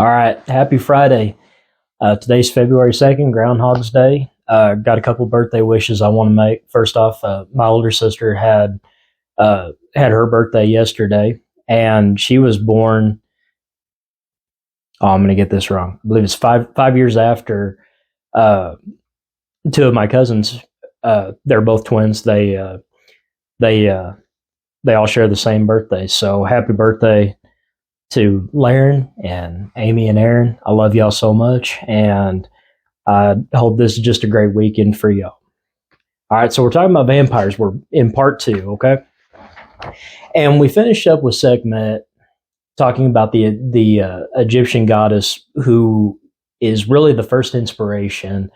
All right, happy Friday. Today's February 2nd, Groundhog's Day. Got a couple birthday wishes I want to make. First off, my older sister had her birthday yesterday, and she was born. Oh, I'm going to get this wrong. I believe it's five years after two of my cousins. They're both twins. They all share the same birthday. So happy birthday to Laren and Amy and Aaron. I love y'all so much, and I hope this is just a great weekend for y'all. All right, so we're talking about vampires. We're in part 2, okay? And we finished up with Sekhmet talking about the Egyptian goddess who is really the first inspiration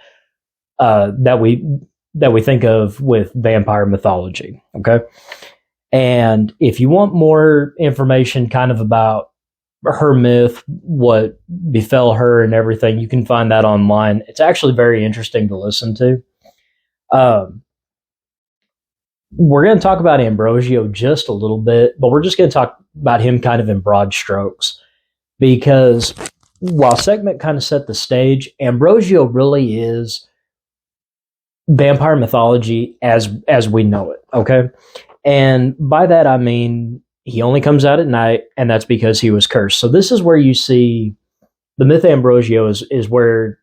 that we think of with vampire mythology, okay? And if you want more information kind of about her myth, what befell her and everything, you can find that online. It's actually very interesting to listen to. We're going to talk about Ambrosio just a little bit, but we're just going to talk about him kind of in broad strokes, because while Sekhmet kind of set the stage, Ambrosio really is vampire mythology as we know it, okay? And by that I mean he only comes out at night, and that's because he was cursed. So this is where you see the myth of Ambrosio is where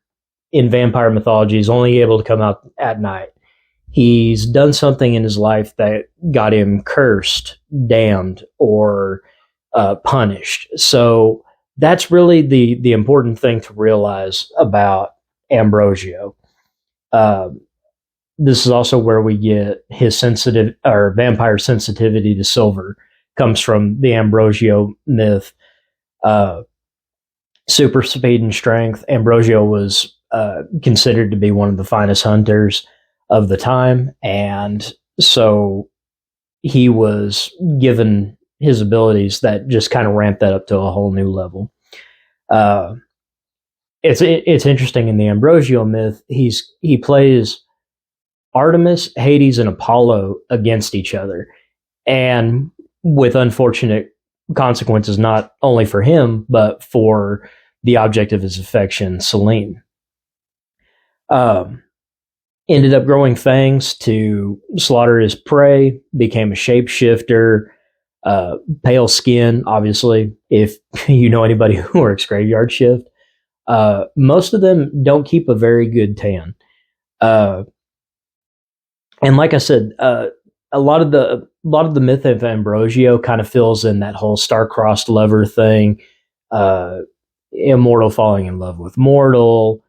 in vampire mythology he's only able to come out at night. He's done something in his life that got him cursed, damned, or punished. So that's really the important thing to realize about Ambrosio. This is also where we get his vampire sensitivity to silver. Comes from the Ambrosio myth. Super speed and strength. Ambrosio was considered to be one of the finest hunters of the time, and so he was given his abilities that just kind of ramped that up to a whole new level. It's interesting in the Ambrosio myth. He plays Artemis, Hades, and Apollo against each other, and with unfortunate consequences, not only for him, but for the object of his affection, Selene. Ended up growing fangs to slaughter his prey, became a shapeshifter, pale skin, obviously, if you know anybody who works graveyard shift. Most of them don't keep a very good tan. And like I said, a lot of the myth of Ambrosio kind of fills in that whole star-crossed lover thing, immortal falling in love with mortal,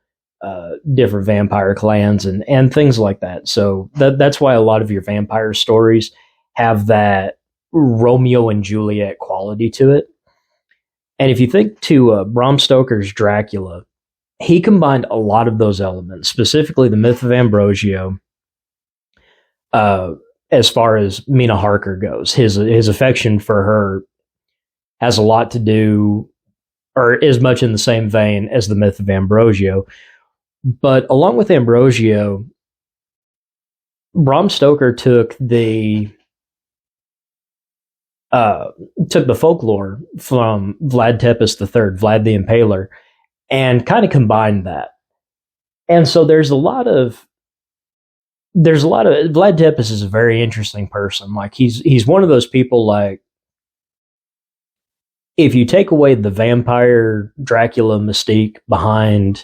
different vampire clans, and things like that. So that's why a lot of your vampire stories have that Romeo and Juliet quality to it. And if you think to Bram Stoker's Dracula, he combined a lot of those elements, specifically the myth of Ambrosio. As far as Mina Harker goes, his affection for her has a lot to do, or is much in the same vein as the myth of Ambrosio. But along with Ambrosio, Bram Stoker took the folklore from Vlad Tepes III, Vlad the Impaler, and kind of combined that. And so there's a lot of Vlad Tepes is a very interesting person. Like he's one of those people, like, if you take away the vampire Dracula mystique behind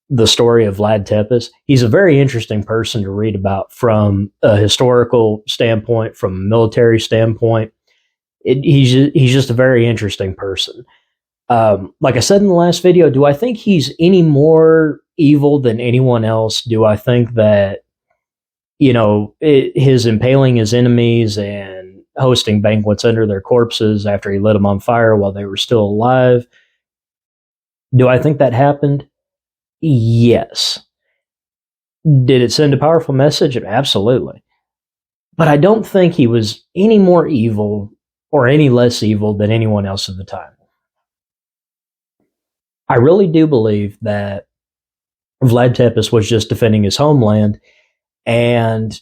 the story of Vlad Tepes, he's a very interesting person to read about from a historical standpoint, from a military standpoint. He's just a very interesting person. Like I said in the last video, do I think he's any more evil than anyone else? Do I think that, his impaling his enemies and hosting banquets under their corpses after he lit them on fire while they were still alive, do I think that happened? Yes. Did it send a powerful message? Absolutely. But I don't think he was any more evil or any less evil than anyone else at the time. I really do believe that Vlad Tepes was just defending his homeland, and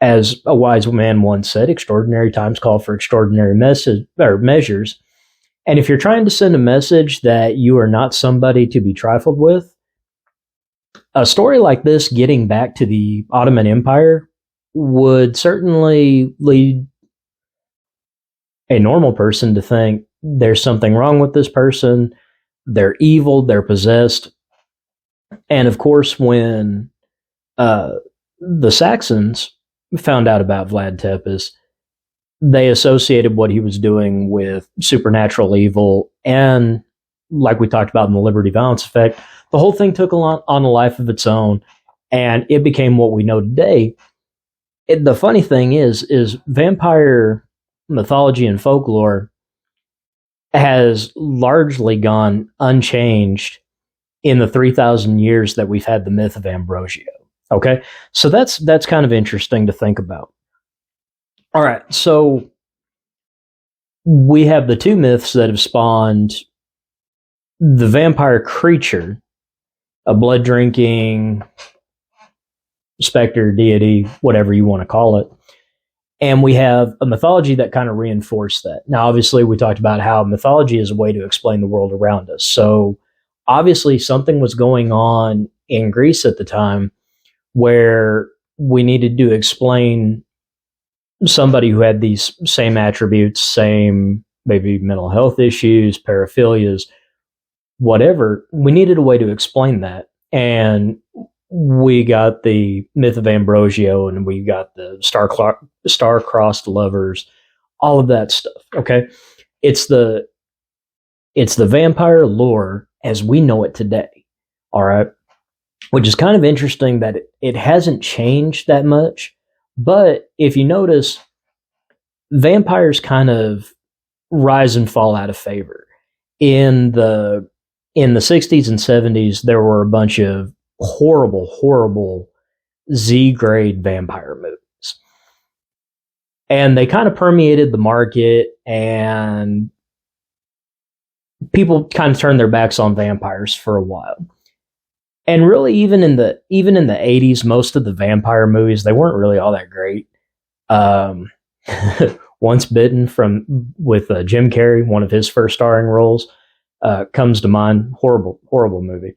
as a wise man once said, extraordinary times call for extraordinary measures. And if you're trying to send a message that you are not somebody to be trifled with, a story like this getting back to the Ottoman Empire would certainly lead a normal person to think there's something wrong with this person, they're evil, they're possessed. And of course, when the Saxons found out about Vlad Tepes, they associated what he was doing with supernatural evil, and like we talked about in the Liberty Valance effect, the whole thing took on a life of its own, and it became what we know today. The funny thing is vampire mythology and folklore has largely gone unchanged in the 3,000 years that we've had the myth of Ambrosio. Okay, so that's kind of interesting to think about. All right, so we have the two myths that have spawned the vampire creature, a blood-drinking specter, deity, whatever you want to call it. And we have a mythology that kind of reinforced that. Now, obviously, we talked about how mythology is a way to explain the world around us. So, obviously, something was going on in Greece at the time where we needed to explain somebody who had these same attributes, same maybe mental health issues, paraphilias, whatever. We needed a way to explain that. And we got the myth of Ambrosio, and we got the star-crossed lovers, all of that stuff. Okay, it's the vampire lore as we know it today. All right, which is kind of interesting that it hasn't changed that much. But if you notice, vampires kind of rise and fall out of favor. In the 60s and 70s, there were a bunch of horrible Z-grade vampire movies. And they kind of permeated the market, and people kind of turned their backs on vampires for a while. And really, even in the 80s, most of the vampire movies, they weren't really all that great. Once Bitten with Jim Carrey, one of his first starring roles, comes to mind. Horrible movie.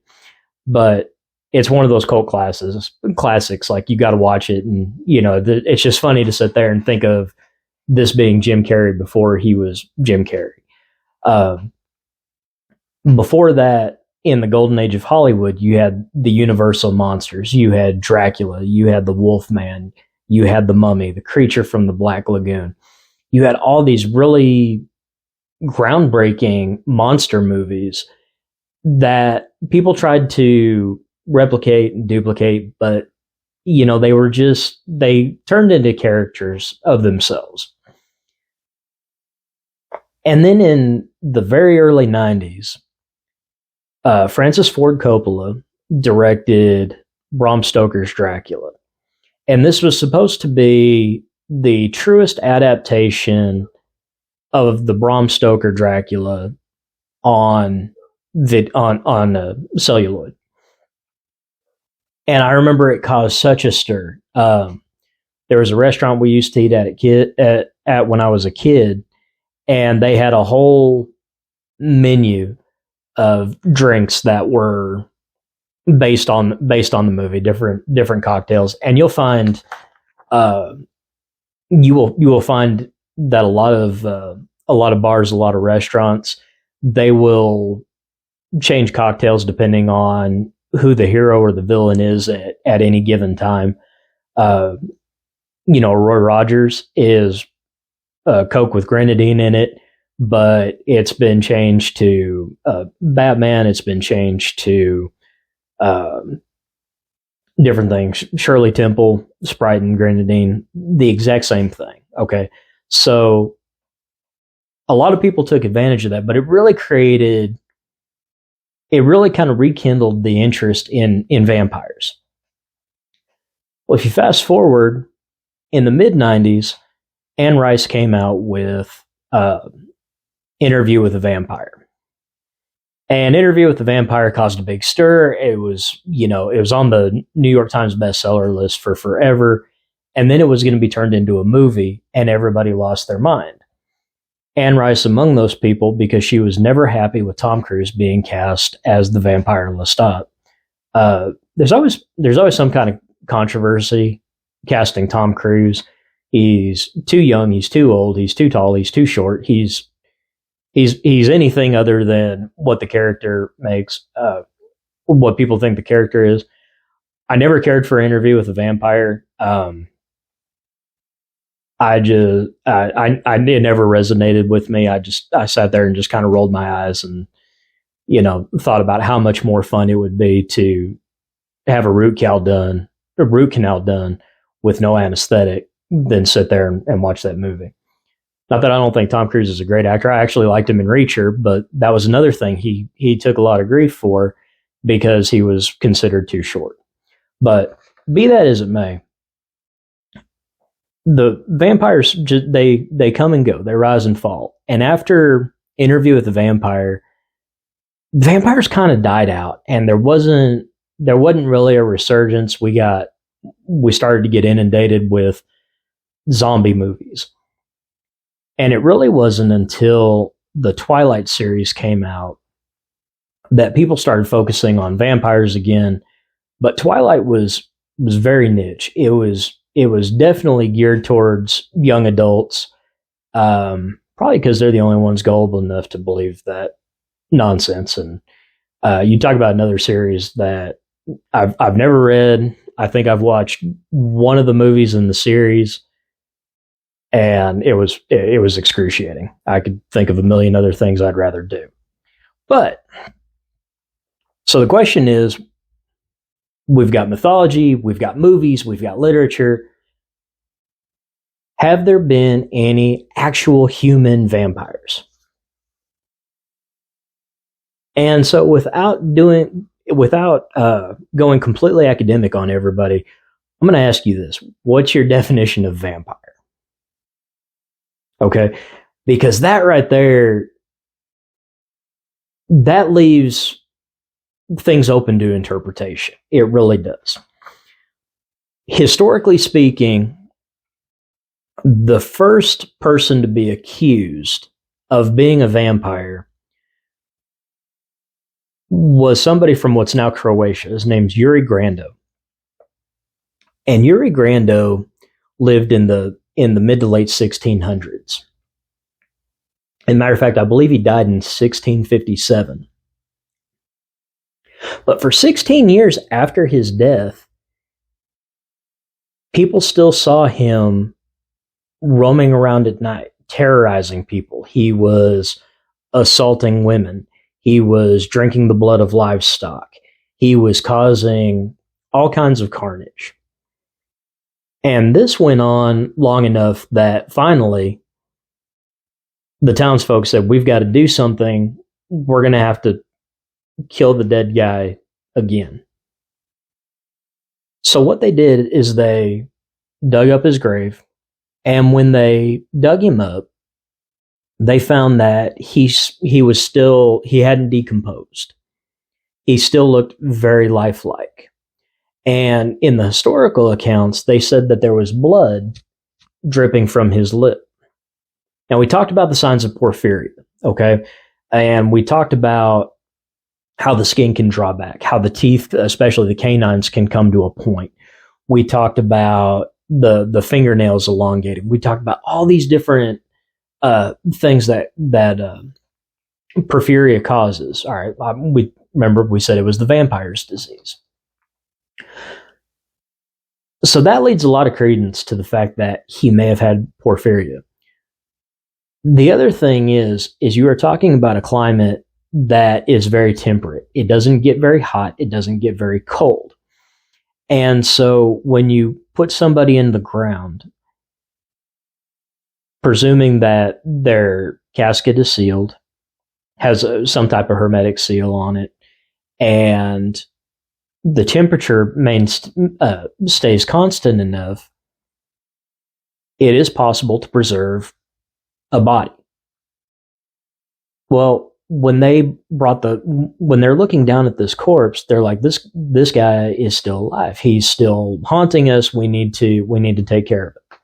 But it's one of those cult classics. Like, you got to watch it, and it's just funny to sit there and think of this being Jim Carrey before he was Jim Carrey. Before that, in the golden age of Hollywood, you had the Universal monsters. You had Dracula. You had the Wolfman. You had the Mummy, the creature from the Black Lagoon. You had all these really groundbreaking monster movies that people tried to replicate and duplicate, but they turned into characters of themselves. And then in the very early 90s, Francis Ford Coppola directed Bram Stoker's Dracula. And this was supposed to be the truest adaptation of the Bram Stoker Dracula on celluloid. And I remember it caused such a stir. There was a restaurant we used to eat at when I was a kid, and they had a whole menu of drinks that were based on the movie, different cocktails, and you'll find you will find that a lot of bars, a lot of restaurants, they will change cocktails depending on who the hero or the villain is at any given time. Roy Rogers is Coke with grenadine in it, but it's been changed to Batman. It's been changed to different things. Shirley Temple, Sprite and grenadine, the exact same thing. Okay, so a lot of people took advantage of that, but it really kind of rekindled the interest in vampires. Well, if you fast forward, in the mid-90s, Anne Rice came out with Interview with a Vampire. And Interview with the Vampire caused a big stir. It was on the New York Times bestseller list for forever. And then it was going to be turned into a movie, and everybody lost their mind. Anne Rice among those people because she was never happy with Tom Cruise being cast as the vampire Lestat. There's always some kind of controversy casting Tom Cruise. He's too young, he's too old, he's too tall, he's too short. He's anything other than what the character makes, what people think the character is. I never cared for Interview with a Vampire. It never resonated with me. I sat there and just kind of rolled my eyes and, thought about how much more fun it would be to have a root canal done with no anesthetic than sit there and watch that movie. Not that I don't think Tom Cruise is a great actor. I actually liked him in Reacher, but that was another thing he took a lot of grief for because he was considered too short. But be that as it may, the vampires, they come and go. They rise and fall. And after Interview with the Vampire, the vampires kind of died out, and there wasn't really a resurgence. We started to get inundated with zombie movies. And it really wasn't until the Twilight series came out that people started focusing on vampires again. But Twilight was very niche. It was definitely geared towards young adults, probably because they're the only ones gullible enough to believe that nonsense. And you talk about another series that I've never read. I think I've watched one of the movies in the series, and it was excruciating. I could think of a million other things I'd rather do. But so the question is, we've got mythology, we've got movies, we've got literature. Have there been any actual human vampires? And so without going completely academic on everybody, I'm going to ask you this. What's your definition of vampire? Okay? Because that right there, that leaves things open to interpretation. It really does. Historically speaking, the first person to be accused of being a vampire was somebody from what's now Croatia. His name's Jure Grando. And Jure Grando lived in the mid to late 1600s. As a matter of fact, I believe he died in 1657. But for 16 years after his death, people still saw him roaming around at night, terrorizing people. He was assaulting women. He was drinking the blood of livestock. He was causing all kinds of carnage. And this went on long enough that finally the townsfolk said, we've got to do something. We're going to have to kill the dead guy again. So what they did is they dug up his grave, and when they dug him up, they found that he hadn't decomposed. He still looked very lifelike. And in the historical accounts, they said that there was blood dripping from his lip. Now, we talked about the signs of porphyria, okay? And we talked about how the skin can draw back, how the teeth, especially the canines, can come to a point. We talked about the fingernails elongated. We talked about all these different things that porphyria causes. All right, we said it was the vampire's disease. So that leads a lot of credence to the fact that he may have had porphyria. The other thing is you are talking about a climate that is very temperate. It doesn't get very hot. It doesn't get very cold. And so when you put somebody in the ground, presuming that their casket is sealed, has some type of hermetic seal on it, and the temperature stays constant enough, it is possible to preserve a body. Well, when they're looking down at this corpse, they're like, this guy is still alive. He's still haunting us. We need to take care of it.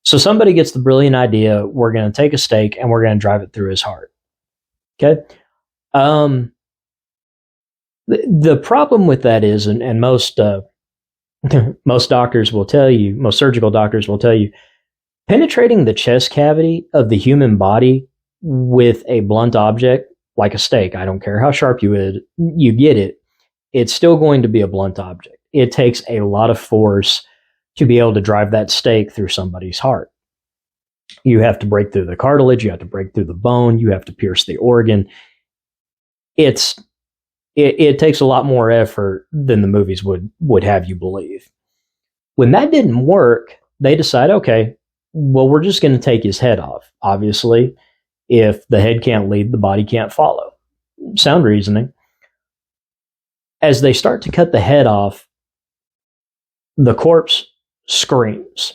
So somebody gets the brilliant idea, we're going to take a stake and we're going to drive it through his heart. Okay? The problem with that is, and most most doctors will tell you, most surgical doctors will tell you, penetrating the chest cavity of the human body with a blunt object, like a stake, I don't care how sharp you get it, it's still going to be a blunt object. It takes a lot of force to be able to drive that stake through somebody's heart. You have to break through the cartilage, you have to break through the bone, you have to pierce the organ. It takes a lot more effort than the movies would have you believe. When that didn't work, they decide, okay, well, we're just going to take his head off. Obviously, if the head can't lead, the body can't follow. Sound reasoning. As they start to cut the head off, the corpse screams,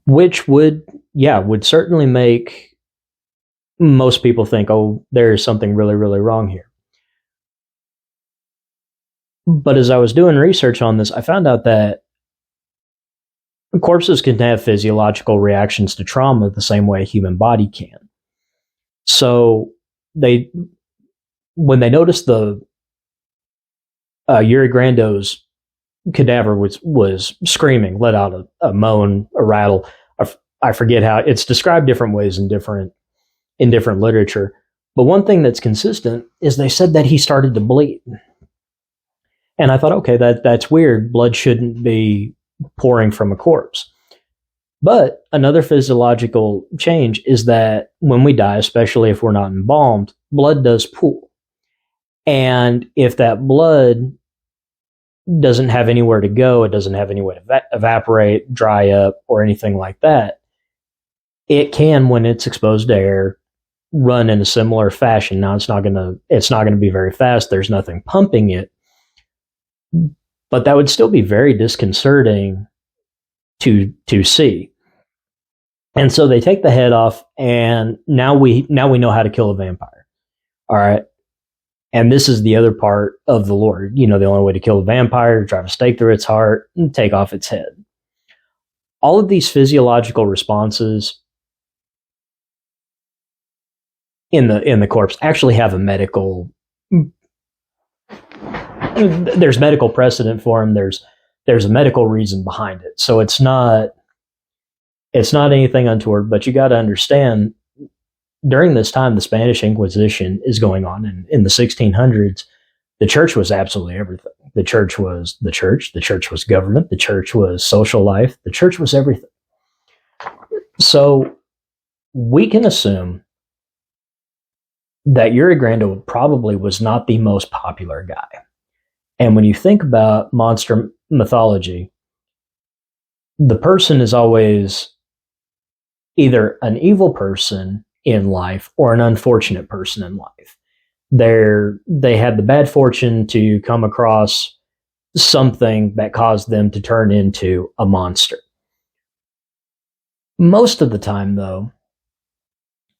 which would certainly make most people think, oh, there's something really, really wrong here. But as I was doing research on this, I found out that corpses can have physiological reactions to trauma the same way a human body can. So when they noticed the Jure Grando's cadaver was screaming, let out a moan, a rattle. I forget how it's described different ways in different literature. But one thing that's consistent is they said that he started to bleed. And I thought, okay, that's weird. Blood shouldn't be pouring from a corpse. But another physiological change is that when we die, especially if we're not embalmed, blood does pool. And if that blood doesn't have anywhere to go, it doesn't have anywhere to evaporate, dry up, or anything like that, it can, when it's exposed to air, run in a similar fashion. Now, it's not going to be very fast. There's nothing pumping it. But that would still be very disconcerting to see. And so they take the head off, and now we know how to kill a vampire. All right. And this is the other part of the lore. The only way to kill a vampire, drive a stake through its heart, and take off its head. All of these physiological responses in the corpse actually have a medical. There's medical precedent for them. There's a medical reason behind it. So it's not anything untoward. But you got to understand, during this time, the Spanish Inquisition is going on. And in the 1600s, the church was absolutely everything. The church was the church. The church was government. The church was social life. The church was everything. So we can assume that Jure Grando probably was not the most popular guy. And when you think about monster mythology, the person is always either an evil person in life or an unfortunate person in life. They had the bad fortune to come across something that caused them to turn into a monster. Most of the time, though,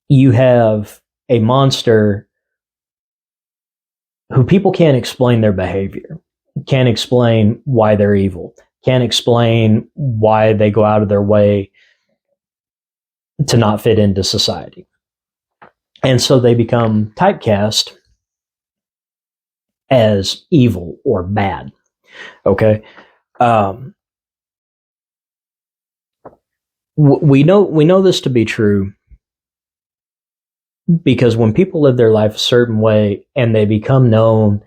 you have a monster who people can't explain their behavior, can't explain why they're evil, can't explain why they go out of their way to not fit into society. And so they become typecast as evil or bad. Okay? We know this to be true because when people live their life a certain way and they become known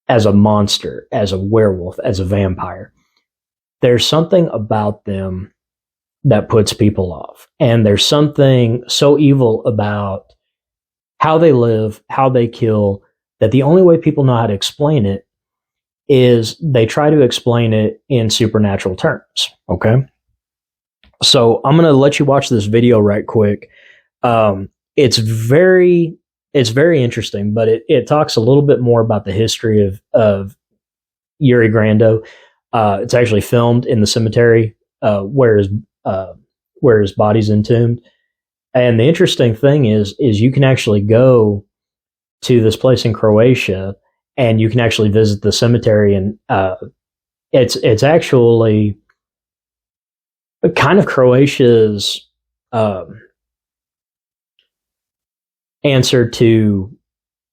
as a monster, as a werewolf, as a vampire, there's something about them that puts people off. And there's something so evil about how they live, how they kill, that the only way people know how to explain it is they try to explain it in supernatural terms. Okay? So I'm going to let you watch this video right quick. It's very interesting, but it talks a little bit more about the history of Jure Grando. It's actually filmed in the cemetery where his body's entombed. And the interesting thing is you can actually go to this place in Croatia and you can actually visit the cemetery it's actually kind of Croatia's answer to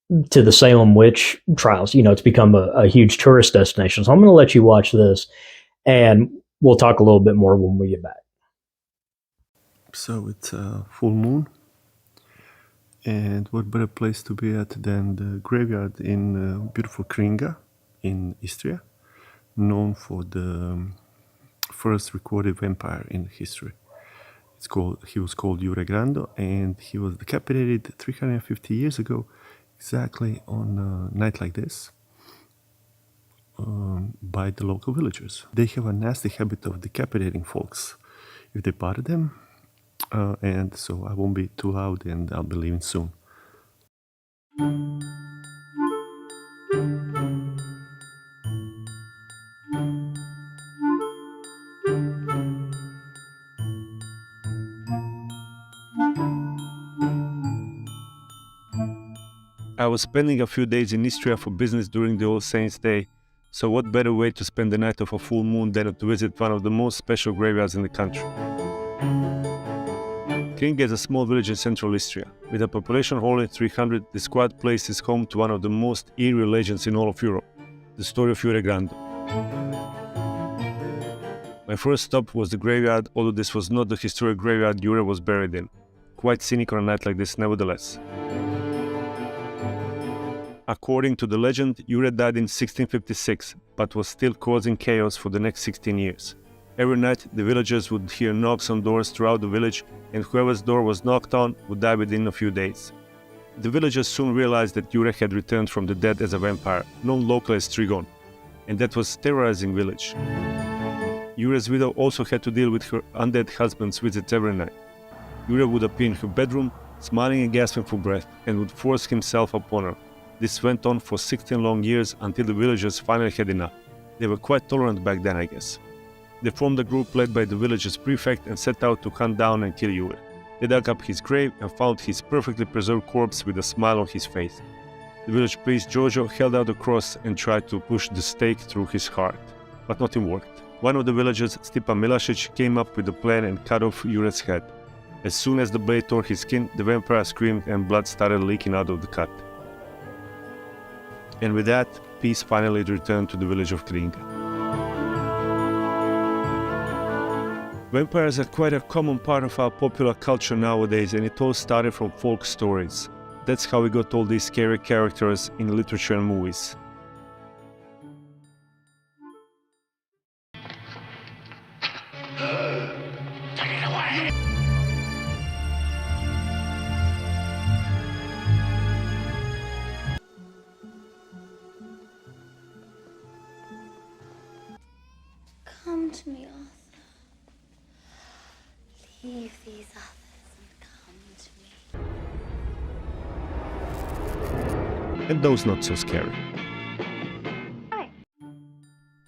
the Salem witch trials. It's become a huge tourist destination. So I'm going to let you watch this, and we'll talk a little bit more when we get back. So it's a full moon, and what better place to be at than the graveyard in beautiful Kringa in Istria, known for the first recorded vampire in history. He was called Jure Grando, and he was decapitated 350 years ago, exactly on a night like this, by the local villagers. They have a nasty habit of decapitating folks if they bother them, and so I won't be too loud, and I'll be leaving soon. I was spending a few days in Istria for business during the All Saints' Day, so what better way to spend the night of a full moon than to visit one of the most special graveyards in the country. Kringa is a small village in central Istria. With a population of only 300, this quiet place is home to one of the most eerie legends in all of Europe, the story of Jure Grando. My first stop was the graveyard, although this was not the historic graveyard Jure was buried in. Quite scenic on a night like this nevertheless. According to the legend, Jure died in 1656, but was still causing chaos for the next 16 years. Every night, the villagers would hear knocks on doors throughout the village, and whoever's door was knocked on would die within a few days. The villagers soon realized that Jure had returned from the dead as a vampire, known locally as Strigon, and that was terrorizing the village. Jure's widow also had to deal with her undead husband's visits every night. Jure would appear in her bedroom, smiling and gasping for breath, and would force himself upon her. This went on for 16 long years until the villagers finally had enough. They were quite tolerant back then, I guess. They formed a group led by the village's prefect and set out to hunt down and kill Jure. They dug up his grave and found his perfectly preserved corpse with a smile on his face. The village priest Giorgio held out a cross and tried to push the stake through his heart, but nothing worked. One of the villagers, Stipa Milasic, came up with a plan and cut off Jure's head. As soon as the blade tore his skin, the vampire screamed and blood started leaking out of the cut. And with that, peace finally returned to the village of Kringa. Vampires are quite a common part of our popular culture nowadays, and it all started from folk stories. That's how we got all these scary characters in literature and movies. Come to me, Arthur. Leave these others and come to me. And those not so scary.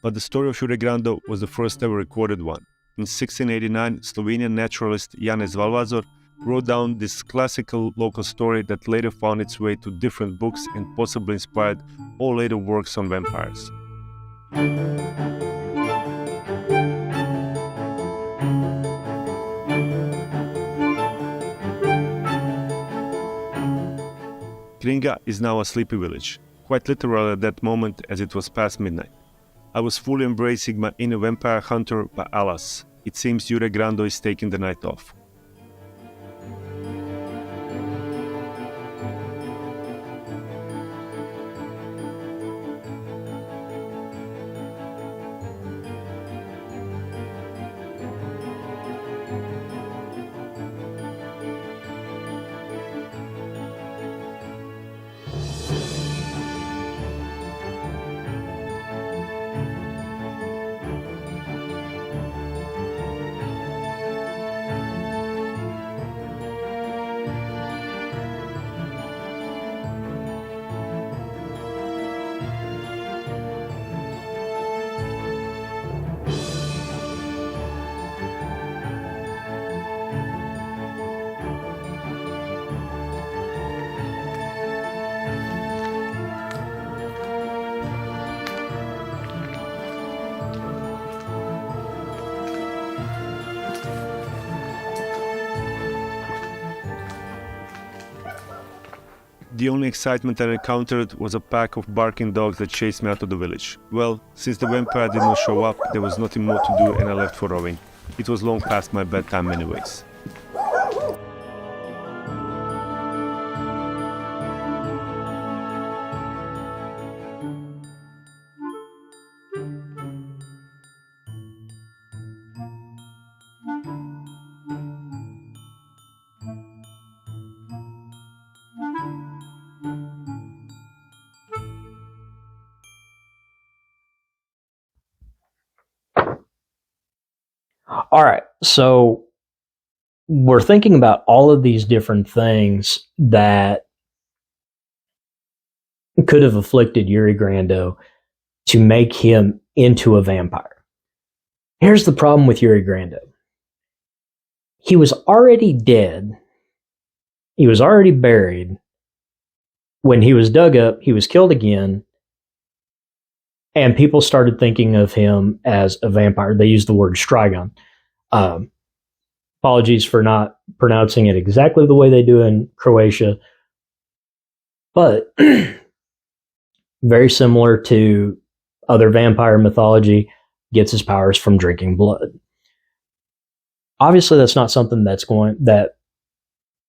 But the story of Jure Grando was the first ever recorded one. In 1689, Slovenian naturalist Janez Valvazor wrote down this classical local story that later found its way to different books and possibly inspired all later works on vampires. Kringa is now a sleepy village, quite literal at that moment as it was past midnight. I was fully embracing my inner vampire hunter, but alas, it seems Jure Grando is taking the night off. The only excitement I encountered was a pack of barking dogs that chased me out of the village. Well, since the vampire did not show up, there was nothing more to do and I left for rowing. It was long past my bedtime anyways. All right, so we're thinking about all of these different things that could have afflicted Jure Grando to make him into a vampire. Here's the problem with Jure Grando. He was already dead. He was already buried. When he was dug up, he was killed again. And people started thinking of him as a vampire. They used the word Strigon. Apologies for not pronouncing it exactly the way they do in Croatia. But very similar to other vampire mythology, gets his powers from drinking blood. Obviously, that's not something that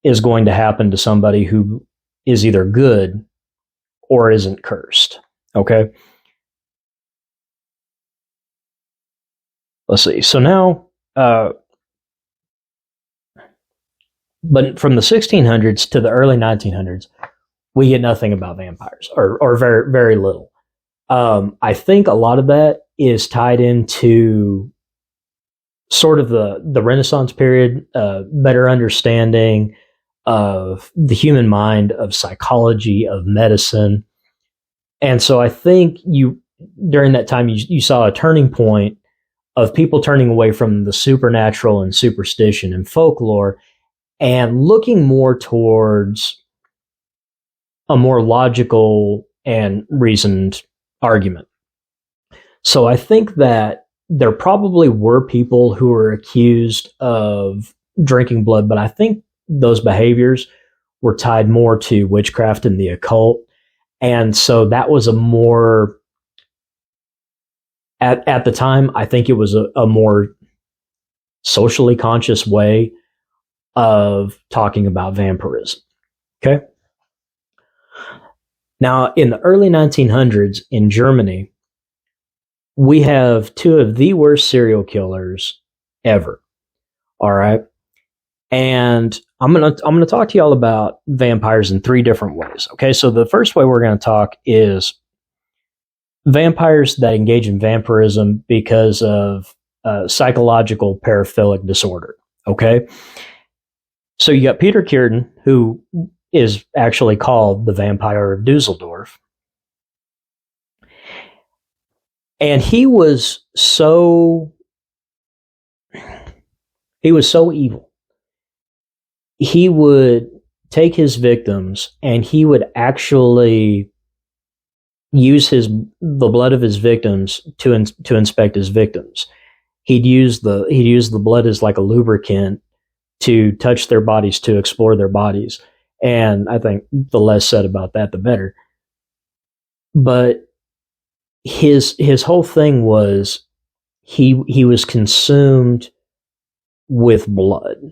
is going to happen to somebody who is either good or isn't cursed. Okay? Let's see. So now, but from the 1600s to the early 1900s, we get nothing about vampires, or very, very little. I think a lot of that is tied into sort of the Renaissance period, better understanding of the human mind, of psychology, of medicine. And so I think during that time, you saw a turning point of people turning away from the supernatural and superstition and folklore and looking more towards a more logical and reasoned argument. So I think that there probably were people who were accused of drinking blood, but I think those behaviors were tied more to witchcraft and the occult. And so that was a more, at the time, I think it was a more socially conscious way of talking about vampirism. Okay? Now, in the early 1900s in Germany, we have two of the worst serial killers ever. All right? And I'm gonna talk to y'all about vampires in three different ways. Okay, so the first way we're going to talk is vampires that engage in vampirism because of psychological paraphilic disorder. Okay, so you got Peter Kurten, who is actually called the Vampire of Dusseldorf, and he was so evil. He would take his victims and he would actually use the blood of his victims to inspect his victims. He'd use the blood as like a lubricant to touch their bodies, to explore their bodies. And I think the less said about that, the better. But his whole thing was he was consumed with blood.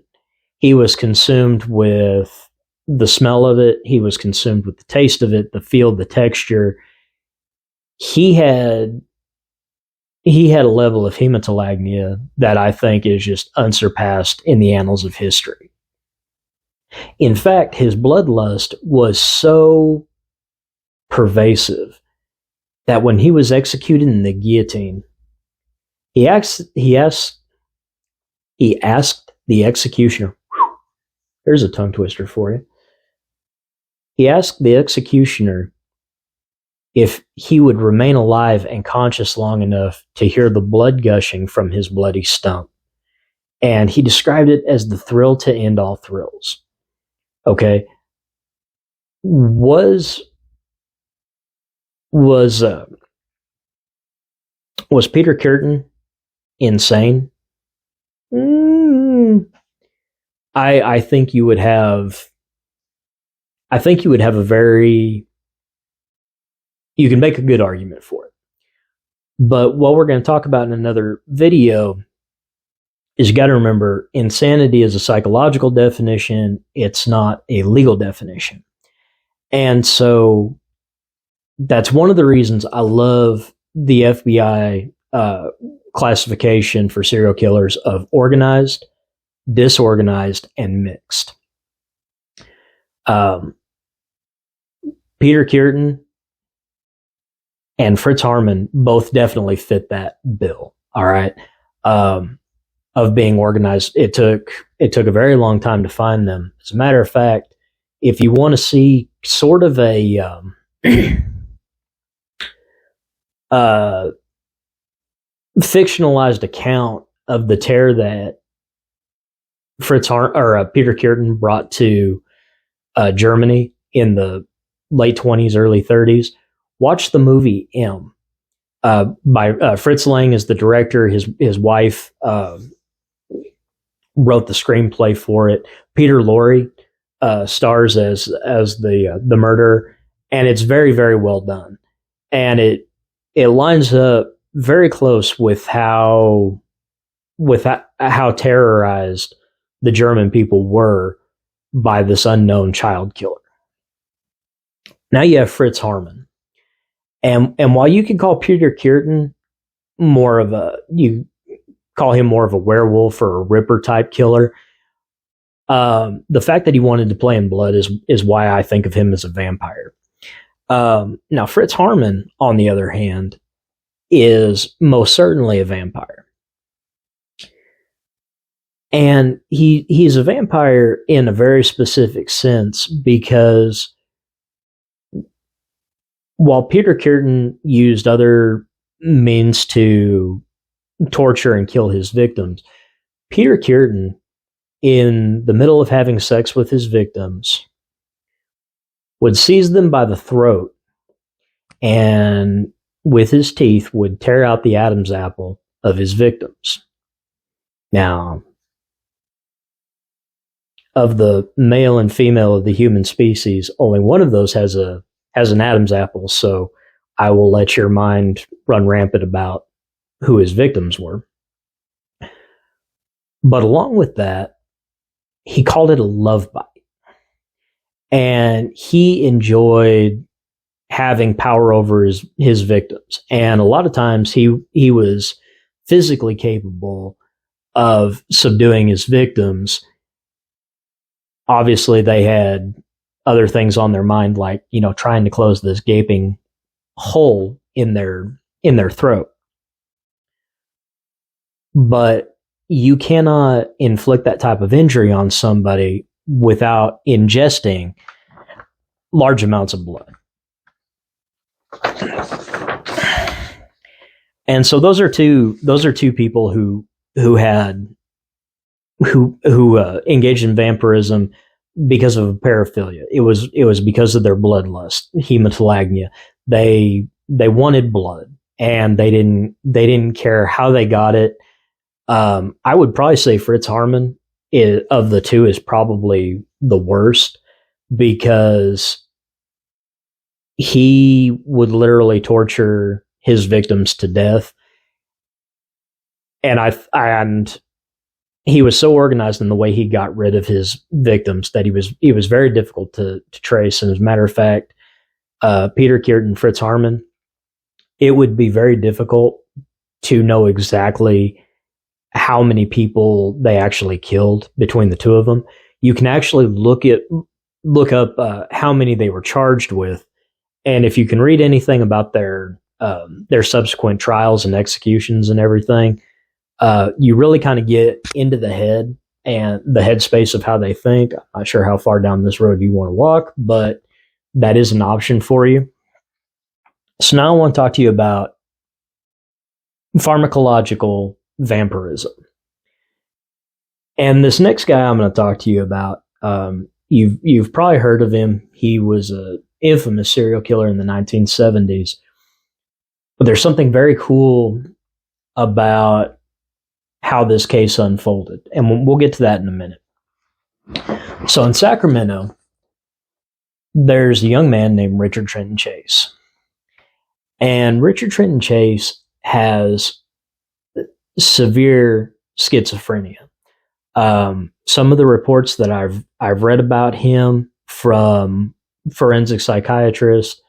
He was consumed with the smell of it. He was consumed with the taste of it, the feel, the texture. He had a level of hematolagnia that I think is just unsurpassed in the annals of history. In fact, his bloodlust was so pervasive that when he was executed in the guillotine, he asked the executioner, there's a tongue twister for you. He asked the executioner if he would remain alive and conscious long enough to hear the blood gushing from his bloody stump. And he described it as the thrill to end all thrills. Okay. Was Peter Kurten insane? I think you would have I think you would have you can make a good argument for it. But what we're going to talk about in another video is you got to remember insanity is a psychological definition. It's not a legal definition. And so that's one of the reasons I love the FBI classification for serial killers of organized, disorganized, and mixed. Peter Kurten and Fritz Haarmann both definitely fit that bill. All right. Of being organized. It took a very long time to find them. As a matter of fact, if you want to see sort of a fictionalized account of the terror that Peter Kurten brought to Germany in the late 20s, early 30s, watch the movie M. By Fritz Lang is the director. His wife wrote the screenplay for it. Peter Lorre stars as the murderer, and it's very, very well done. And it lines up very close with how terrorized the German people were by this unknown child killer. Now you have Fritz Haarmann. And while you can call Peter Kurten you call him more of a werewolf or a Ripper type killer, the fact that he wanted to play in blood is why I think of him as a vampire. Now Fritz Haarmann, on the other hand, is most certainly a vampire. And he's a vampire in a very specific sense, because while Peter Kurten used other means to torture and kill his victims, Peter Kurten, in the middle of having sex with his victims, would seize them by the throat and with his teeth would tear out the Adam's apple of his victims. Now, of the male and female of the human species, only one of those has an Adam's apple, so I will let your mind run rampant about who his victims were. But along with that, he called it a love bite. And he enjoyed having power over his victims. And a lot of times he was physically capable of subduing his victims. Obviously, they had other things on their mind, like, trying to close this gaping hole in their throat. But you cannot inflict that type of injury on somebody without ingesting large amounts of blood. And so those are two people who engaged in vampirism because of paraphilia. It was because of their bloodlust, hematolagnia. They wanted blood, and they didn't care how they got it. I would probably say Fritz Haarmann of the two is probably the worst, because he would literally torture his victims to death. And he was so organized in the way he got rid of his victims that he was very difficult to trace. And as a matter of fact, Peter Kurten, Fritz Haarmann, it would be very difficult to know exactly how many people they actually killed between the two of them. You can actually look up how many they were charged with, and if you can read anything about their subsequent trials and executions and everything, you really kind of get into the head and the headspace of how they think. I'm not sure how far down this road you want to walk, but that is an option for you. So now I want to talk to you about pharmacological vampirism. And this next guy I'm going to talk to you about, you've probably heard of him. He was an infamous serial killer in the 1970s. But there's something very cool about how this case unfolded, and we'll get to that in a minute. So in Sacramento, there's a young man named Richard Trenton Chase. And Richard Trenton Chase has severe schizophrenia. Some of the reports that I've read about him from forensic psychiatrists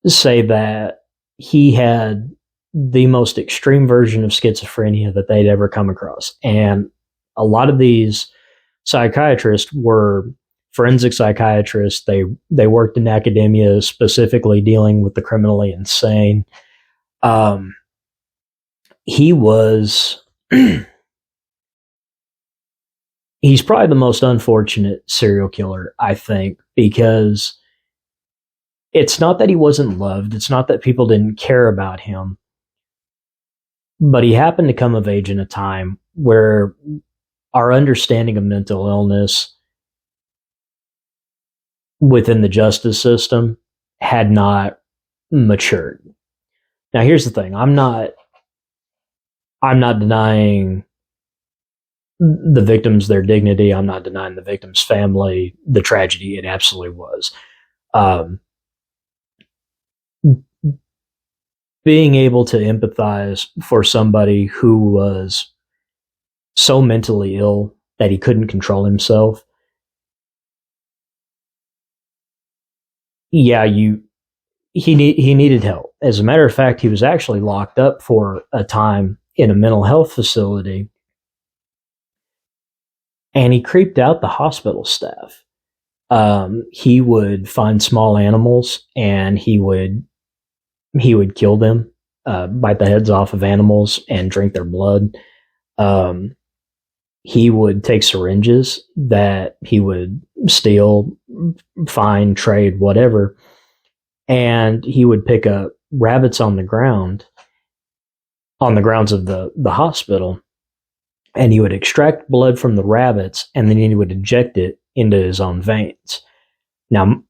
say that he had the most extreme version of schizophrenia that they'd ever come across. And a lot of these psychiatrists were forensic psychiatrists. They worked in academia, specifically dealing with the criminally insane. He was he's probably the most unfortunate serial killer, I think, because it's not that he wasn't loved. It's not that people didn't care about him. But he happened to come of age in a time where our understanding of mental illness within the justice system had not matured. Now, here's the thing. I'm not denying the victims their dignity. I'm not denying the victim's family the tragedy. It absolutely was. Being able to empathize for somebody who was so mentally ill that he couldn't control himself. Yeah, he needed help. As a matter of fact, he was actually locked up for a time in a mental health facility, and he creeped out the hospital staff. He would find small animals and he would kill them, bite the heads off of animals and drink their blood. He would take syringes that he would steal, find, trade, whatever, and he would pick up rabbits on the grounds of the hospital, and he would extract blood from the rabbits, and then he would inject it into his own veins. Now,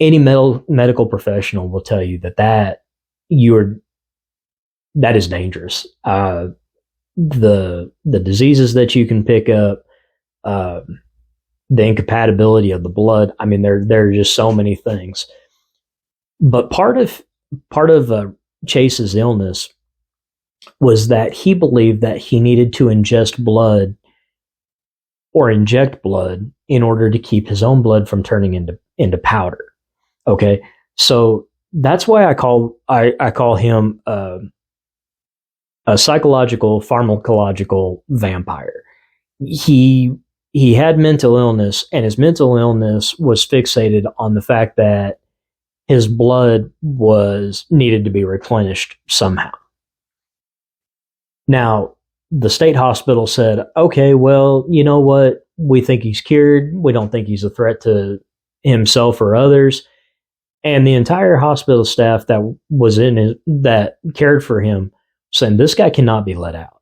any medical professional will tell you that is dangerous. The diseases that you can pick up, the incompatibility of the blood. I mean, there are just so many things. But part of Chase's illness was that he believed that he needed to ingest blood or inject blood in order to keep his own blood from turning into powder. Okay, so that's why I call him a psychological pharmacological vampire. He had mental illness, and his mental illness was fixated on the fact that his blood needed to be replenished somehow. Now, the state hospital said, okay, well, you know what? We think he's cured. We don't think he's a threat to himself or others. And the entire hospital staff that cared for him saying, this guy cannot be let out.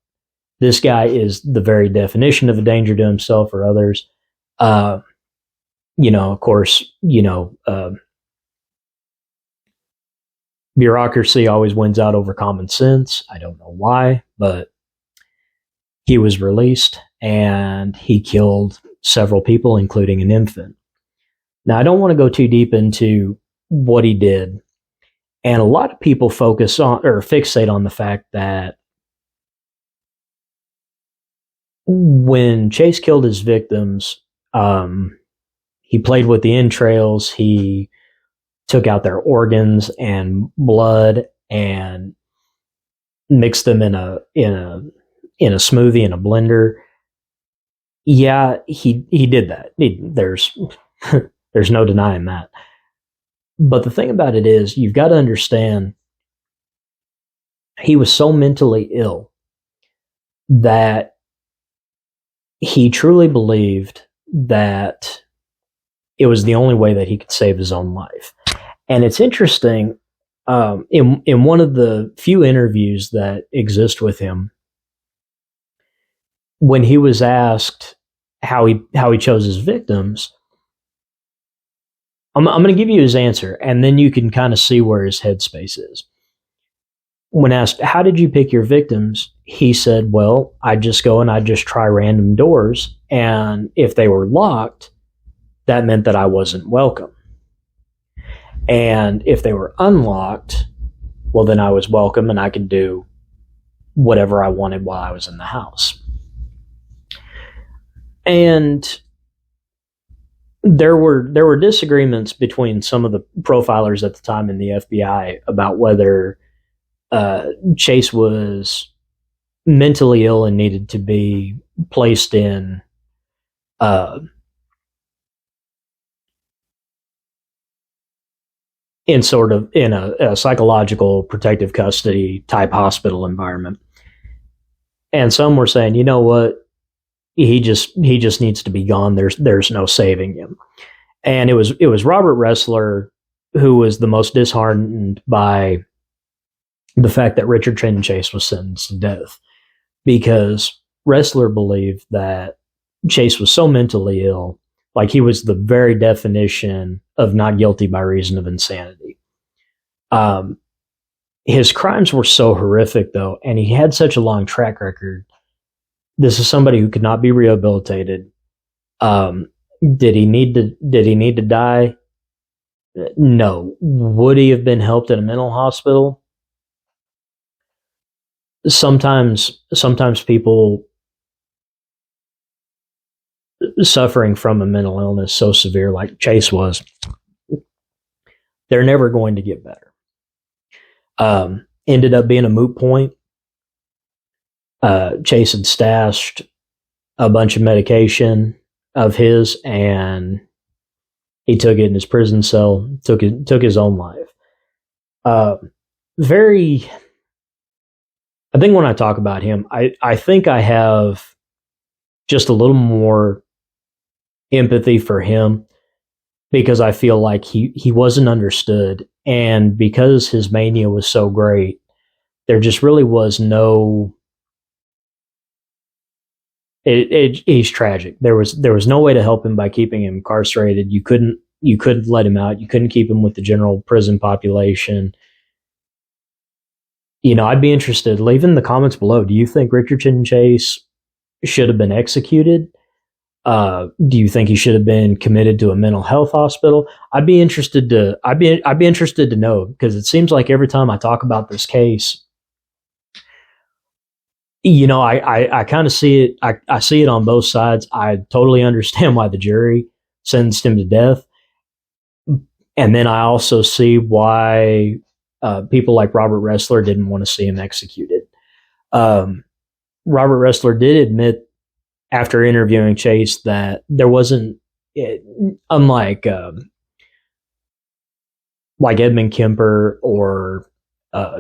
This guy is the very definition of a danger to himself or others. Of course, bureaucracy always wins out over common sense. I don't know why, but he was released and he killed several people, including an infant. Now, I don't want to go too deep into what he did. And a lot of people fixate on the fact that when Chase killed his victims, he played with the entrails. He took out their organs and blood and mixed them in a smoothie in a blender. Yeah, he did that. There's no denying that. But the thing about it is, you've got to understand, he was so mentally ill that he truly believed that it was the only way that he could save his own life. And it's interesting, in one of the few interviews that exist with him, when he was asked how he chose his victims, I'm going to give you his answer, and then you can kind of see where his headspace is. When asked, how did you pick your victims? He said, well, I just go and I just try random doors, and if they were locked, that meant that I wasn't welcome. And if they were unlocked, well, then I was welcome and I could do whatever I wanted while I was in the house. And there were disagreements between some of the profilers at the time in the FBI about whether Chase was mentally ill and needed to be placed in a psychological protective custody type hospital environment. And some were saying, you know what, he just needs to be gone. There's no saving him. And it was Robert Ressler who was the most disheartened by the fact that Richard Trenton Chase was sentenced to death, because Ressler believed that Chase was so mentally ill, like he was the very definition of not guilty by reason of insanity. His crimes were so horrific, though, and he had such a long track record. This is somebody who could not be rehabilitated. Did he need to die? No. Would he have been helped in a mental hospital? Sometimes people suffering from a mental illness so severe like Chase was, they're never going to get better. Ended up being a moot point. Chase had stashed a bunch of medication of his, and he took it in his prison cell, took his own life. I think when I talk about him, I think I have just a little more empathy for him, because I feel like he wasn't understood, and because his mania was so great, there just really was no. He's tragic. There was no way to help him by keeping him incarcerated. You couldn't let him out. You couldn't keep him with the general prison population. You know, I'd be interested. Leave in the comments below. Do you think Richard Trenton Chase should have been executed? Do you think he should have been committed to a mental health hospital? I'd be interested to know, because it seems like every time I talk about this case, you know, I kind of see it. I see it on both sides. I totally understand why the jury sentenced him to death, and then I also see why people like Robert Ressler didn't want to see him executed. Robert Ressler did admit after interviewing Chase that there wasn't, unlike like Edmund Kemper or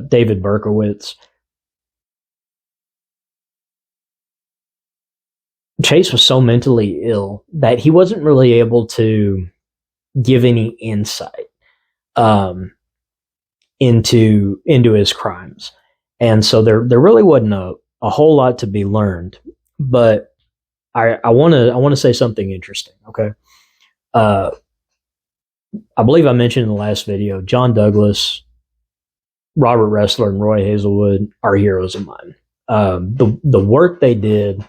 David Berkowitz, Chase was so mentally ill that he wasn't really able to give any insight into his crimes, and so there really wasn't a whole lot to be learned. But I want to say something interesting. Okay, I believe I mentioned in the last video, John Douglas, Robert Ressler, and Roy Hazelwood are heroes of mine. The work they did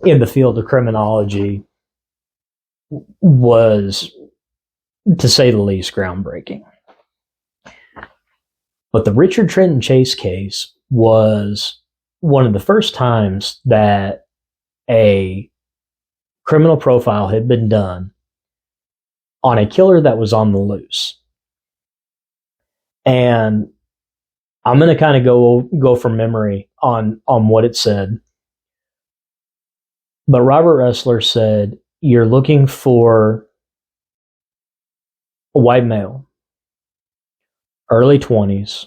in the field of criminology was, to say the least, groundbreaking. But the Richard Trenton Chase case was one of the first times that a criminal profile had been done on a killer that was on the loose. And I'm going to kind of go from memory on what it said. But Robert Ressler said, you're looking for a white male, early 20s,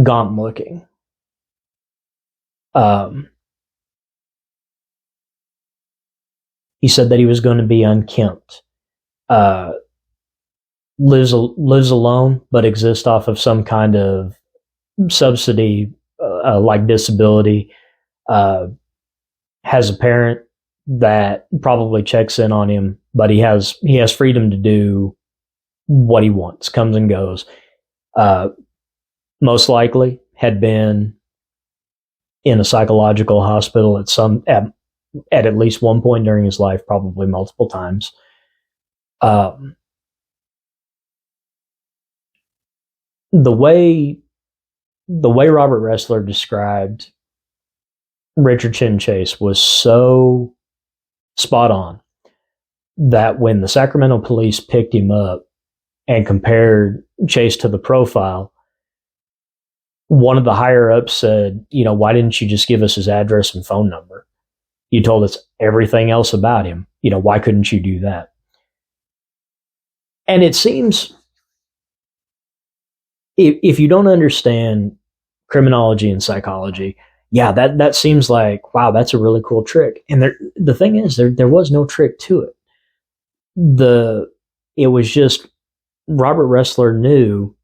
gaunt looking. He said that he was going to be unkempt, lives alone, but exists off of some kind of subsidy, like disability, has a parent that probably checks in on him, but he has freedom to do what he wants, comes and goes. Most likely had been in a psychological hospital at at least one point during his life, probably multiple times. The way Robert Ressler described Richardson Chase was so spot on that when the Sacramento police picked him up and compared Chase to the profile, one of the higher ups said, why didn't you just give us his address and phone number? You told us everything else about him. Why couldn't you do that? And it seems, if you don't understand criminology and psychology, that seems like, wow, that's a really cool trick. And the thing is, there was no trick to it. It was just Robert Ressler knew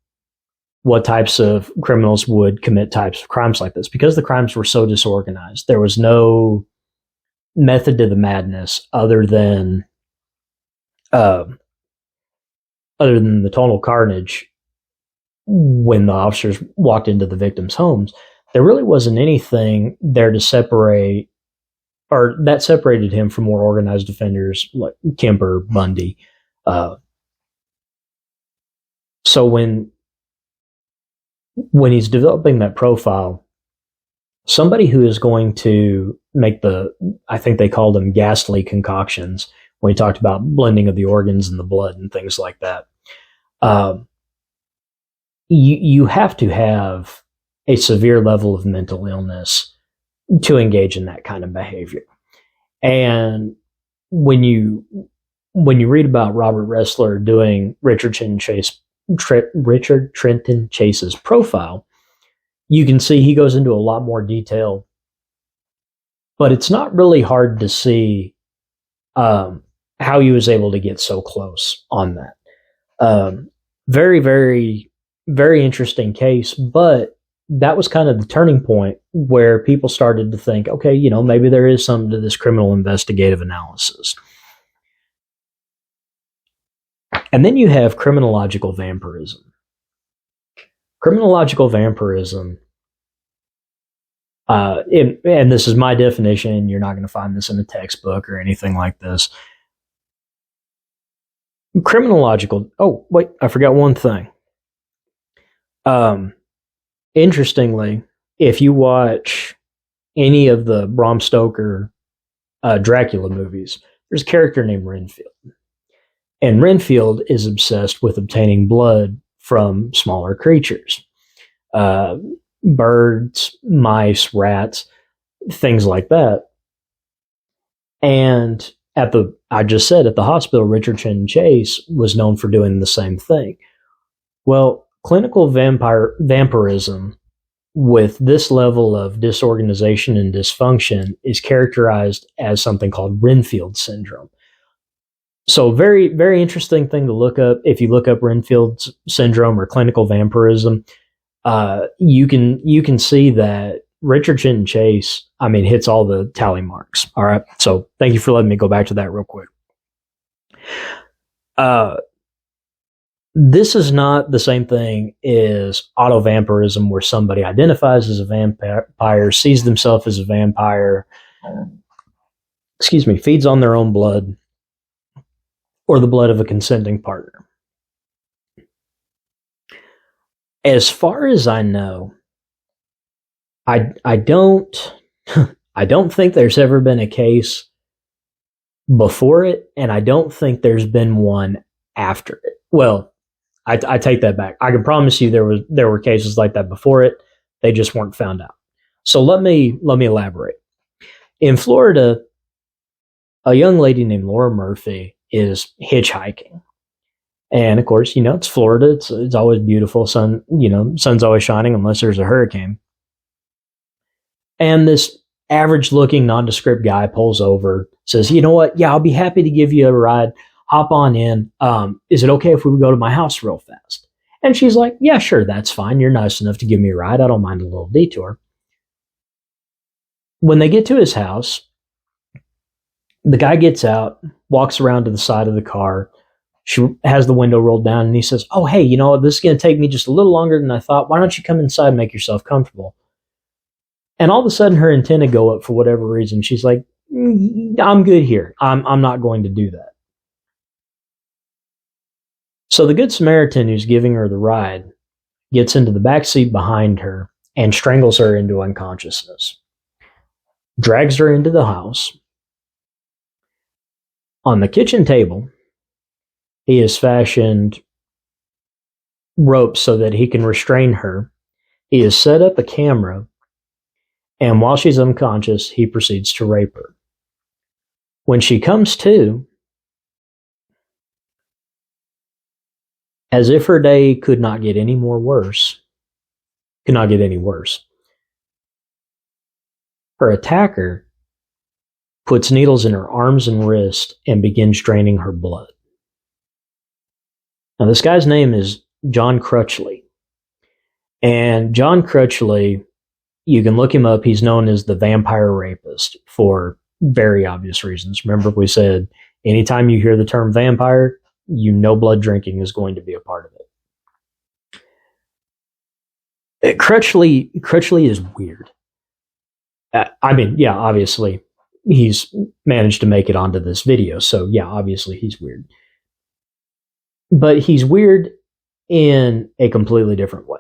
what types of criminals would commit types of crimes like this, because the crimes were so disorganized. There was no method to the madness other than the total carnage when the officers walked into the victims' homes. There really wasn't anything there to separate, or that separated him from more organized offenders like Kemper, Bundy. So when he's developing that profile, somebody who is going to make I think they called them ghastly concoctions when he talked about blending of the organs and the blood and things like that. You have to have a severe level of mental illness to engage in that kind of behavior. And when you read about Robert Ressler doing Richard Trenton Chase's profile, you can see he goes into a lot more detail, but it's not really hard to see how he was able to get so close on that. Very, very, very interesting case, but that was kind of the turning point where people started to think, okay, maybe there is something to this criminal investigative analysis. And then you have criminological vampirism. Criminological vampirism, and this is my definition, you're not going to find this in a textbook or anything like this. Oh, wait, I forgot one thing. Interestingly, if you watch any of the Bram Stoker Dracula movies, there's a character named Renfield. And Renfield is obsessed with obtaining blood from smaller creatures. Birds, mice, rats, things like that. And at the hospital, Richardson Chase was known for doing the same thing. Well, clinical vampirism with this level of disorganization and dysfunction is characterized as something called Renfield syndrome. So very, very interesting thing to look up. If you look up Renfield syndrome or clinical vampirism, you can see that Richardson Chase, hits all the tally marks. All right. So thank you for letting me go back to that real quick. This is not the same thing as auto-vampirism, where somebody identifies as a vampire, sees themselves as a vampire, feeds on their own blood or the blood of a consenting partner. As far as I know, I don't think there's ever been a case before it, and I don't think there's been one after it. Well, I take that back. I can promise you there were cases like that before it. They just weren't found out. So let me elaborate. In Florida, a young lady named Laura Murphy is hitchhiking. And of course, it's Florida. It's always beautiful. Sun's always shining unless there's a hurricane. And this average looking nondescript guy pulls over, says, "You know what? Yeah, I'll be happy to give you a ride. Hop on in. Is it okay if we go to my house real fast?" And she's like, "Yeah, sure, that's fine. You're nice enough to give me a ride. I don't mind a little detour." When they get to his house, the guy gets out, walks around to the side of the car. She has the window rolled down, and he says, "Oh, hey, this is going to take me just a little longer than I thought. Why don't you come inside and make yourself comfortable?" And all of a sudden, her antenna go up for whatever reason. She's like, I'm good here. I'm not going to do that. So the Good Samaritan who's giving her the ride gets into the back seat behind her and strangles her into unconsciousness. Drags her into the house. On the kitchen table, he has fashioned ropes so that he can restrain her. He has set up a camera, and while she's unconscious, he proceeds to rape her. When she comes to, as if her day could not get any worse, her attacker puts needles in her arms and wrists and begins draining her blood. Now, this guy's name is John Crutchley. And John Crutchley, you can look him up. He's known as the vampire rapist for very obvious reasons. Remember, we said anytime you hear the term vampire, you know blood drinking is going to be a part of it. Crutchley is weird. Obviously, he's managed to make it onto this video, so yeah, obviously he's weird. But he's weird in a completely different way.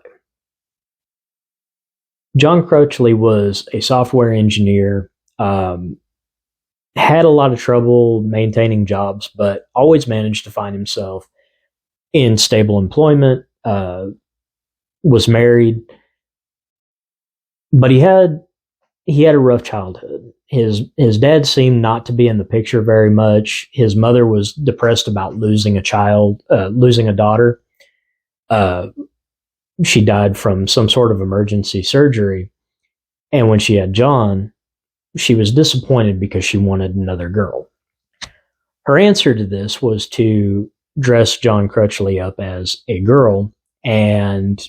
John Crutchley was a software engineer, had a lot of trouble maintaining jobs, but always managed to find himself in stable employment, was married, but he had a rough childhood. His dad seemed not to be in the picture very much. His mother was depressed about losing a daughter. She died from some sort of emergency surgery. And when she had John, she was disappointed because she wanted another girl. Her answer to this was to dress John Crutchley up as a girl and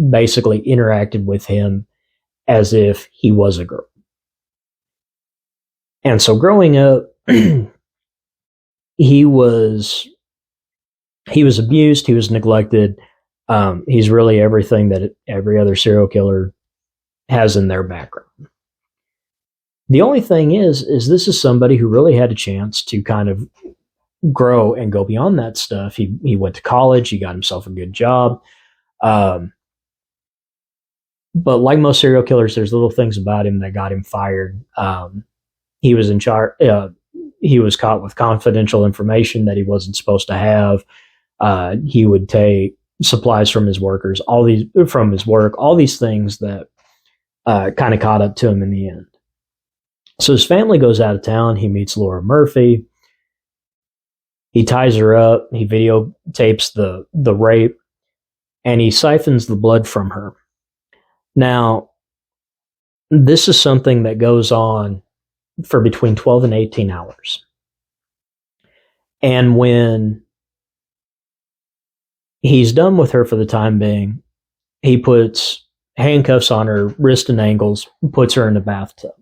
basically interacted with him as if he was a girl. And so growing up, he was abused, he was neglected. He's really everything that every other serial killer has in their background. The only thing is this is somebody who really had a chance to kind of grow and go beyond that stuff. He went to college, he got himself a good job. But like most serial killers, there's little things about him that got him fired. He was in charge. He was caught with confidential information that he wasn't supposed to have. He would take supplies from his workers, all these things that kind of caught up to him in the end. So his family goes out of town. He meets Laura Murphy. He ties her up. He videotapes the rape, and he siphons the blood from her. Now, this is something that goes on for between 12 and 18 hours. And when he's done with her for the time being, he puts handcuffs on her wrist and ankles, puts her in the bathtub.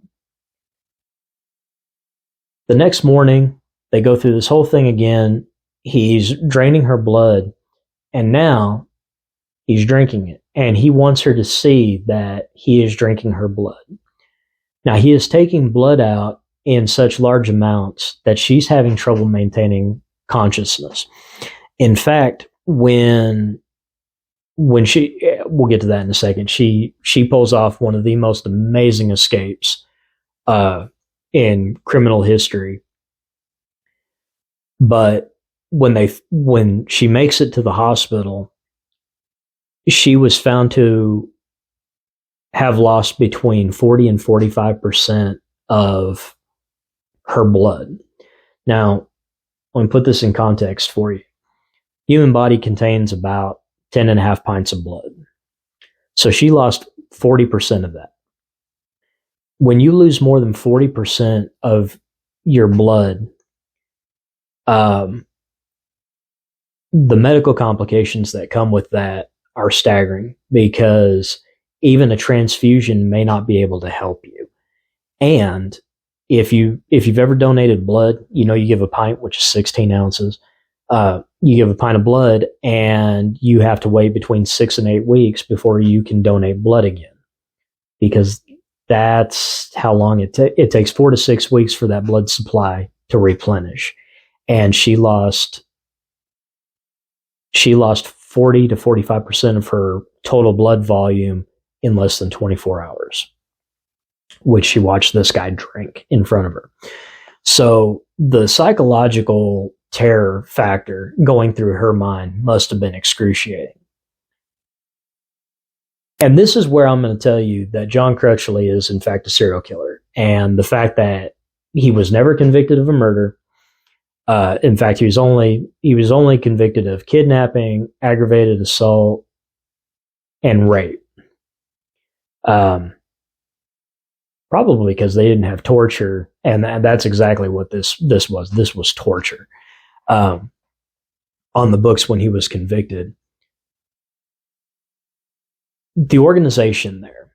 The next morning, they go through this whole thing again. He's draining her blood, and now he's drinking it. And he wants her to see that he is drinking her blood. Now, he is taking blood out in such large amounts that she's having trouble maintaining consciousness. In fact, when she, we'll get to that in a second, she pulls off one of the most amazing escapes in criminal history. But when she makes it to the hospital, she was found to have lost between 40 and 45% of her blood. Now, let me put this in context for you. Human body contains about 10.5 pints of blood. So she lost 40% of that. When you lose more than 40% of your blood, the medical complications that come with that are staggering, because even a transfusion may not be able to help you. And if you've ever donated blood, you give a pint, which is 16 ounces. You give a pint of blood, and you have to wait between 6 and 8 weeks before you can donate blood again, because that's how long it takes 4 to 6 weeks for that blood supply to replenish. And she lost 40 to 45% of her total blood volume in less than 24 hours, which she watched this guy drink in front of her. So the psychological terror factor going through her mind must have been excruciating. And this is where I'm going to tell you that John Crutchley is in fact a serial killer. And the fact that he was never convicted of a murder. In fact, he was only convicted of kidnapping, aggravated assault, and rape. Probably because they didn't have torture, and that's exactly what this was. This was torture on the books when he was convicted. The organization there,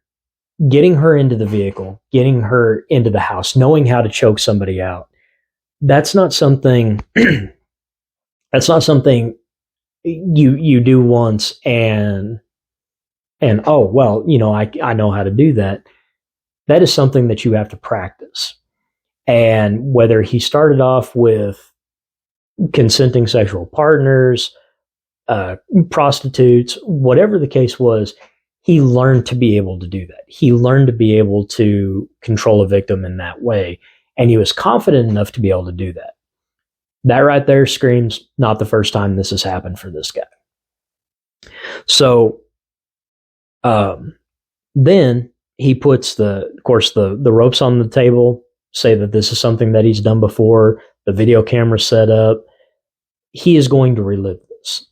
getting her into the vehicle, getting her into the house, knowing how to choke somebody out, that's not something you do once and oh, well, I know how to do that. That is something that you have to practice. And whether he started off with consenting sexual partners, prostitutes, whatever the case was, he learned to be able to do that. He learned to be able to control a victim in that way. And he was confident enough to be able to do that. That right there screams not the first time this has happened for this guy. So then he puts the ropes on the table, say that this is something that he's done before, the video camera set up. He is going to relive this.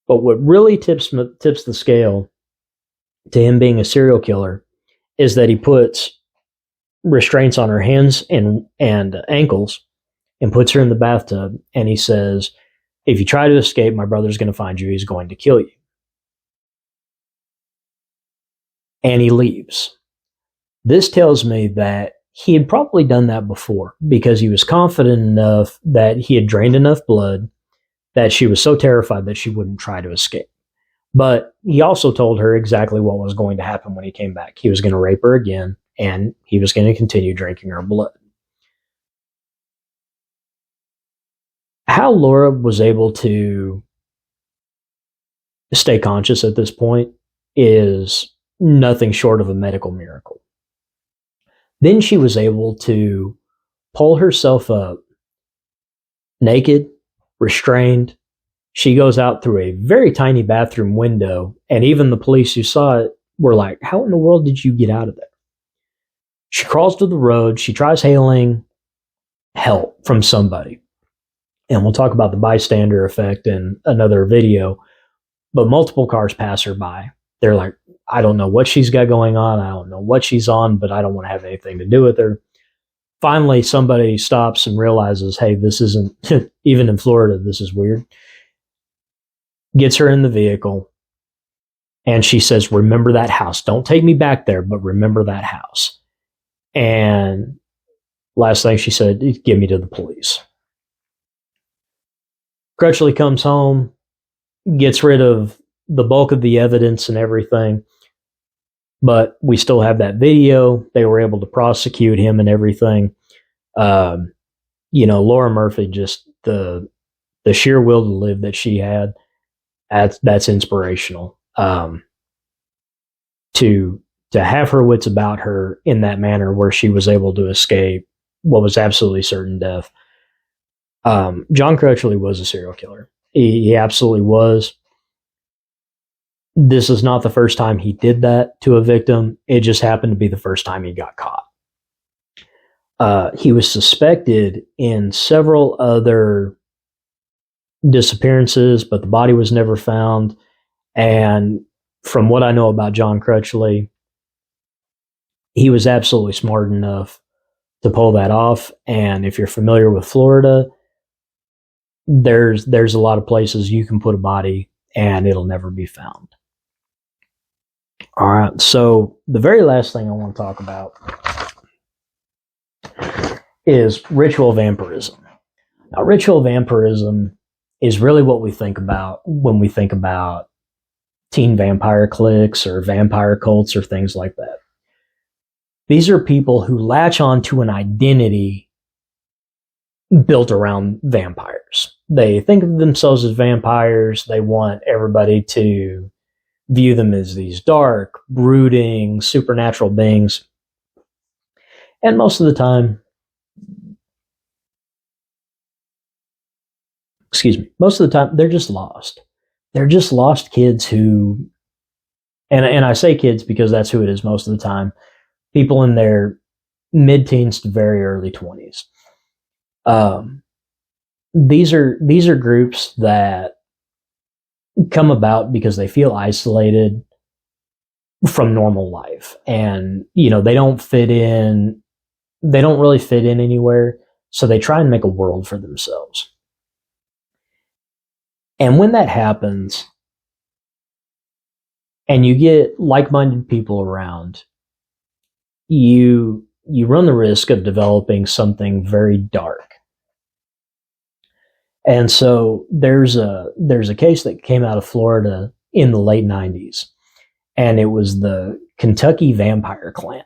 But what really tips the scale to him being a serial killer is that he puts restraints on her hands and ankles and puts her in the bathtub, and he says, if you try to escape, my brother's going to find you. He's going to kill you. And he leaves. This tells me that he had probably done that before because he was confident enough that he had drained enough blood that she was so terrified that she wouldn't try to escape. But he also told her exactly what was going to happen when he came back. He was going to rape her again, and he was going to continue drinking her blood. How Lorre was able to stay conscious at this point is nothing short of a medical miracle. Then she was able to pull herself up naked, restrained. She goes out through a very tiny bathroom window, and even the police who saw it were like, how in the world did you get out of there? She crawls to the road. She tries hailing help from somebody. And we'll talk about the bystander effect in another video. But multiple cars pass her by. They're like, I don't know what she's got going on. I don't know what she's on, but I don't want to have anything to do with her. Finally, somebody stops and realizes, hey, this isn't, even in Florida, this is weird. Gets her in the vehicle. And she says, remember that house. Don't take me back there, but remember that house. And last thing she said, give me to the police. Crutchley comes home, gets rid of the bulk of the evidence and everything, but we still have that video. They were able to prosecute him and everything. Laura Murphy, just the sheer will to live that she had, that's inspirational. To have her wits about her in that manner where she was able to escape what was absolutely certain death. John Crutchley was a serial killer. He absolutely was. This is not the first time he did that to a victim. It just happened to be the first time he got caught. He was suspected in several other disappearances, but the body was never found. And from what I know about John Crutchley, he was absolutely smart enough to pull that off. And if you're familiar with Florida, there's a lot of places you can put a body and it'll never be found. All right, so the very last thing I want to talk about is ritual vampirism. Now, ritual vampirism is really what we think about when we think about teen vampire cliques or vampire cults or things like that. These are people who latch on to an identity built around vampires. They think of themselves as vampires. They want everybody to view them as these dark, brooding, supernatural beings. And most of the time, they're just lost. They're just lost kids who, and I say kids because that's who it is most of the time, people in their mid-teens to very early 20s. These are groups that come about because they feel isolated from normal life, and they don't fit in. They don't really fit in anywhere, so they try and make a world for themselves. And when that happens, and you get like-minded people around, you run the risk of developing something very dark. And so there's a case that came out of Florida in the late 90s, and it was the Kentucky Vampire Clan.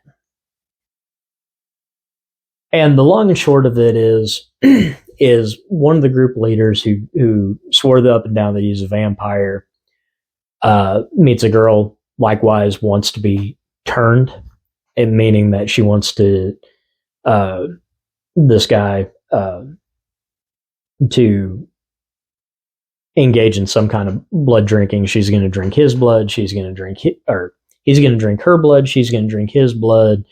And the long and short of it is one of the group leaders who swore up and down that he's a vampire meets a girl, likewise wants to be turned, and meaning that she wants to this guy to engage in some kind of blood drinking. She's going to drink his blood. He's going to drink her blood. She's going to drink his blood.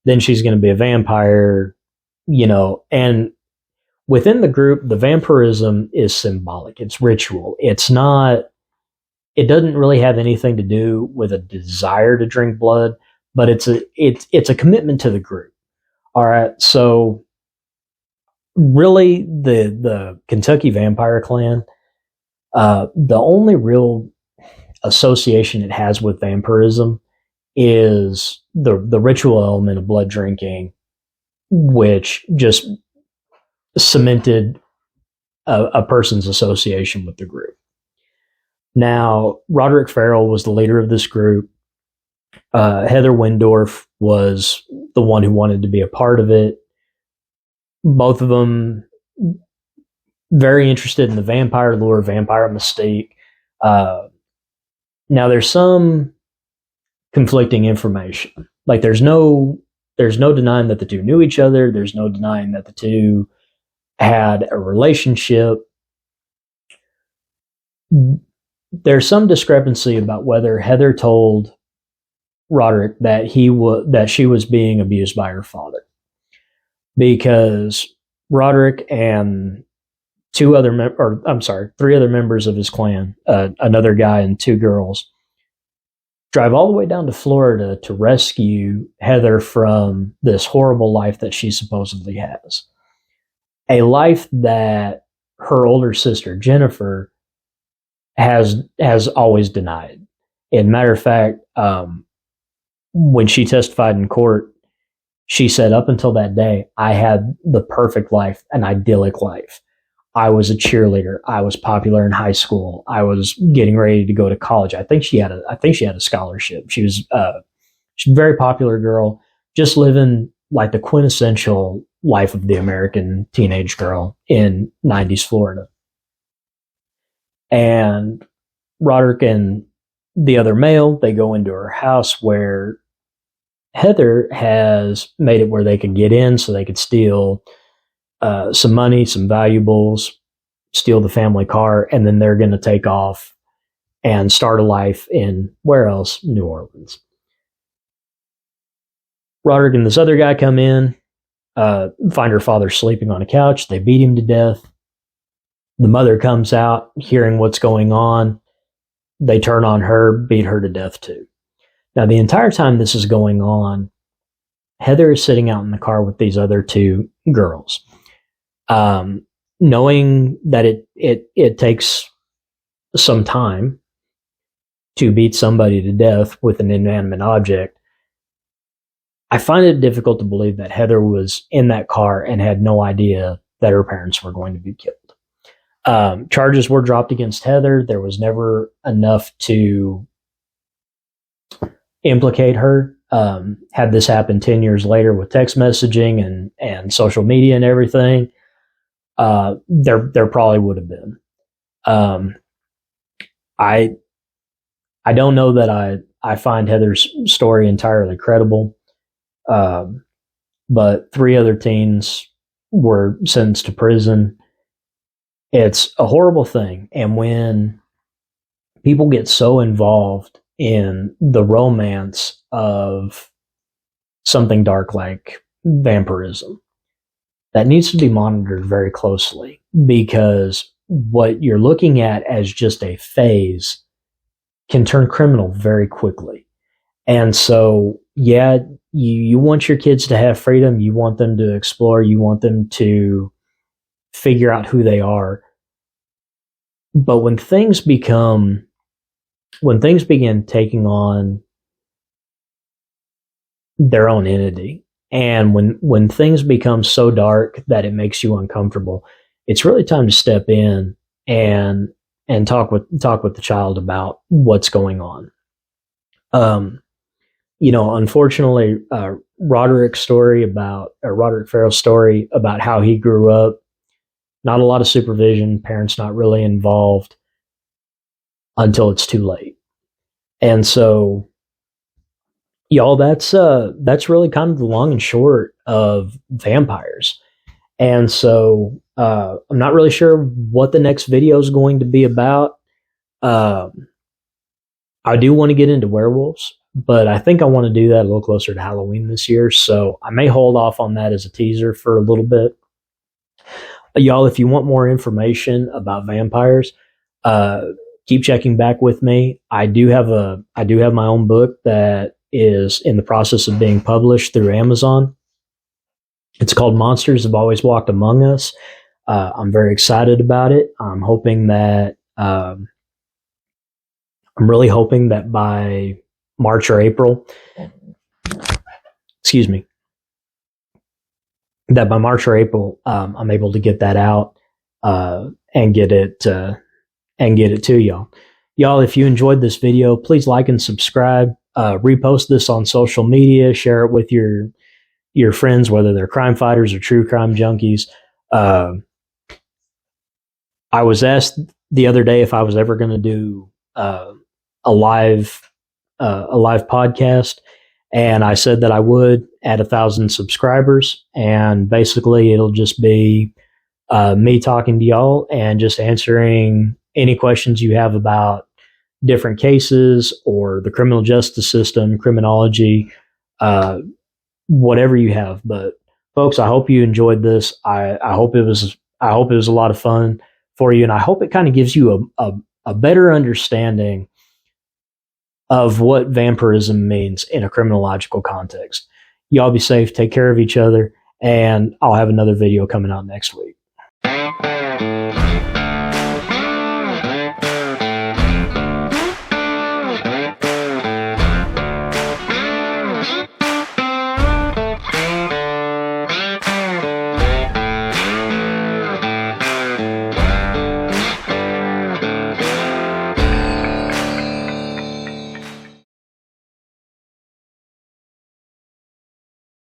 Then she's going to be a vampire, and within the group, the vampirism is symbolic. It's ritual. It doesn't really have anything to do with a desire to drink blood, but it's a commitment to the group. All right. So really the Kentucky Vampire Clan, the only real association it has with vampirism is the ritual element of blood drinking, which just cemented a person's association with the group. Now, Roderick Ferrell was the leader of this group. Heather Wendorf was the one who wanted to be a part of it. Both of them very interested in the vampire lore, vampire mystique. Now, there's some conflicting information. Like, there's no denying that the two knew each other. There's no denying that the two had a relationship. There's some discrepancy about whether Heather told Roderick that she was being abused by her father, because Roderick and three other members of his clan, another guy and two girls, drive all the way down to Florida to rescue Heather from this horrible life that she supposedly has. A life that her older sister, Jennifer, has always denied. As a matter of fact, when she testified in court, she said, up until that day, I had the perfect life, an idyllic life. I was a cheerleader. I was popular in high school. I was getting ready to go to college. I think she had a scholarship. She's a very popular girl, just living like the quintessential life of the American teenage girl in 90s Florida. And Roderick and the other male, they go into her house where Heather has made it where they could get in so they could steal some money, some valuables, steal the family car, and then they're going to take off and start a life in, where else? New Orleans. Roderick and this other guy come in, find her father sleeping on a couch. They beat him to death. The mother comes out, hearing what's going on. They turn on her, beat her to death too. Now, the entire time this is going on, Heather is sitting out in the car with these other two girls, knowing that it takes some time to beat somebody to death with an inanimate object. I find it difficult to believe that Heather was in that car and had no idea that her parents were going to be killed. Charges were dropped against Heather. There was never enough to implicate her. had this happen 10 years later with text messaging and social media and everything, there probably would have been. I don't know that I find Heather's story entirely credible, but 3 other teens were sentenced to prison. It's a horrible thing, and when people get so involved in the romance of something dark like vampirism, that needs to be monitored very closely, because what you're looking at as just a phase can turn criminal very quickly. And so, yeah, you want your kids to have freedom. You want them to explore. You want them to figure out who they are. But when things begin taking on their own entity, and when things become so dark that it makes you uncomfortable, it's really time to step in and talk with the child about what's going on. Unfortunately, Roderick Ferrell's story about how he grew up, not a lot of supervision, parents not really involved until it's too late. And so, y'all, that's really kind of the long and short of vampires. And so, I'm not really sure what the next video is going to be about. I do want to get into werewolves, but I think I want to do that a little closer to Halloween this year. So I may hold off on that as a teaser for a little bit. Y'all, if you want more information about vampires, keep checking back with me. I do have my own book that is in the process of being published through Amazon. It's called Monsters Have Always Walked Among Us. I'm very excited about it. I'm really hoping that by March or April, I'm able to get that out and get it to y'all. Y'all, if you enjoyed this video, please like and subscribe. Repost this on social media. Share it with your friends, whether they're crime fighters or true crime junkies. I was asked the other day if I was ever going to do a live podcast, and I said that I would at 1,000 subscribers, and basically it'll just be me talking to y'all and just answering any questions you have about different cases or the criminal justice system, criminology, whatever you have. But folks, I hope you enjoyed this. I hope it was a lot of fun for you, and I hope it kind of gives you a better understanding of what vampirism means in a criminological context. Y'all be safe, take care of each other, and I'll have another video coming out next week.